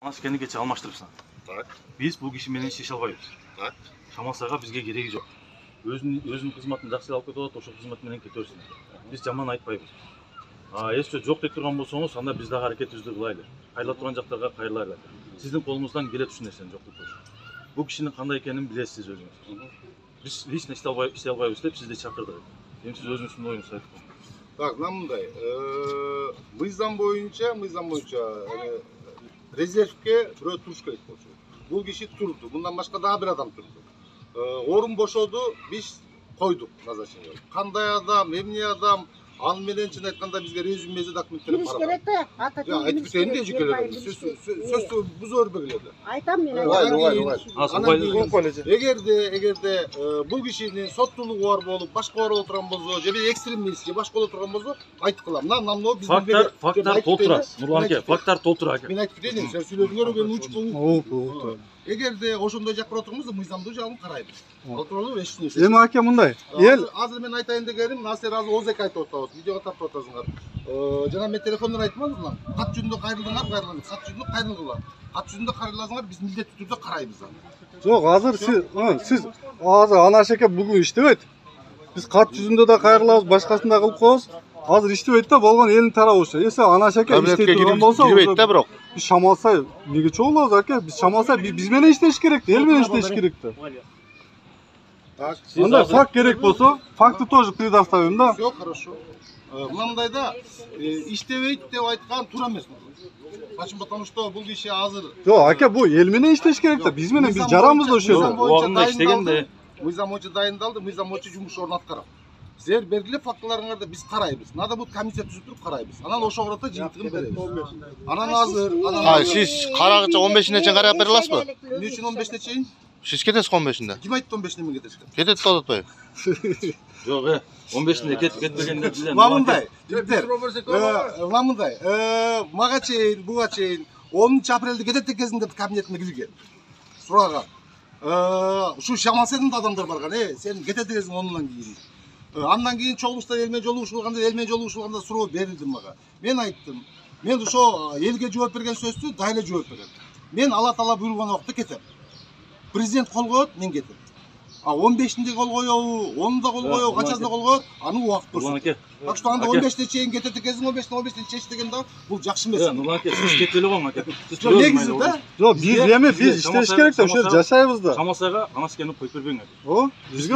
Анашкени кече алмаштырыпсың. Так. Биз бул киши менен иштеше албайбыз. Так. Шамалсайга бизге кереги жок. Өзүнүн кызматын жакшы алып кетип атат, ошол кызмат менен кете берсин. Биз жаман айтпайбыз. Эсте жок деп турган болсоңуз, анда биз дагы аракетибизди кылайлы. Кайрыла турган жактарга кайрылайлы. Сиздин колуңуздан келет ушул нерсени жоктотуш. Бул кишинин кандай экенин билесиз өзүңүз. Биз лично иштей албайбыз деп сизди чакырдык. Эми сиз өзүңүздүн оюңузду айтып. Так, мындай. Мыйзам боюнча резервке бирөө туруш керек болчу. Бул киши турду. Мындан башка дагы бир адам турду. Орун бошоду, биз койдук назначение. Кандай адам, эмне адам, ал менен чын айтканда бизге резюмеси документтер бар. Керек да, ата жок, айтып кетейин де жекелеп. Сөздү буза бербегиле. Айтам мен. Эгерде бул кишинин соттуулугу бар болуп, башка бар отурган болсо, же бир экстремист, же башка отурган болсо, айтып кылам. Мына биз факттар толтура. Нурлан аке, факттар толтура аке. Мен айтып кетейин, сен сүйлөдүңөр, мен учпуң. Эгерде ошондой жакка отурганбызда, мыйзамдуу жагын карайбыз. Ал тууралуу эч нерсе. Эми аке мындай. Азыр мен айтайын дегеним, насер азыр ооздек айтып атабыз, видеого тартып атасыңар. Жана мен телефондон айттым азыр, кат жүзүндө кайрылдыңар, кат жүзүндө кайрылгыла. Кат жүзүндө кайрыласыңар, биз милдеттүү түрдө карайбыз аны. Жок, азыр сиз азыр Анаш аке бүгүн иштебейт. Биз кат жүзүндө да кайрылабыз, башкасын да кылып коебуз. Азыр иштебейт да, болгон элдин тарабы ошо. Эсе Анаш аке иштей турган болсо, кирбейт да бирок. Биз Шамалсай эмнеге чогулабыз аке? Биз Шамалсай биз менен иштеш керек да, эл менен иштеш керек да. Так, анда факт керек болсо, факты тоже предоставим да. Всё хорошо. Мындай да, иштебейт деп айткан туура эмес. Почему? Потому что бул киши азыр. Жок, аке, бул эл менен иштеш керек да. Биз менен биз жаранбыз да ошол жерде. Убагында иштегенде. Мыйзам боюнча дайындалды, мыйзам боюнча жумуш орун аткарам. Силер бергиле фактыларыңарды биз карайбыз. Надо будет комиссия түзүп туруп карайбыз. Анан ошол карата жыйынтыгын беребиз. Анан азыр, Сиз карагыча 15-ине чейин карап бере аласызбы? Эмне үчүн 15-не чейин? Сиз кетесиз 15-инде. Ким айтты 15-не мен кетесиз? Кетет да атпайбы? Жок, 15-inde кетпегенде билем. Мамындай, жигиттер. Мамындай, мага чейин, буга чейин 10 апрелде кетет кезинде кабинетине кирген. Сураган. Ушу Шамалсайдын адамдар барган, сен кетет кезиң онунан кийин. Андан кийин чогулуштар элмен жолугушулганда суроо берилди мага. Мен айттым. Мен ошо элге жооп берген сөздү дайыла жооп берем. Мен Алла Таала буйруган убакта кетем. Президент кол коет, мен кетем. 15-inde кол коебу, 10-да кол коебу, канчасында кол коет, аны убакыт көрсөтөт. Так что анда 15-те чейин кетет экенсиң, 15-те чеч деген да бул жакшы эмес. Нурлан аке, сиз кетпей эле коюң аке. Негизи да. Жок, биз эми биз иштеш керек да, ошо жашайбыз да. Шамалсайга Анашкени коюп бербең аке. О, бизге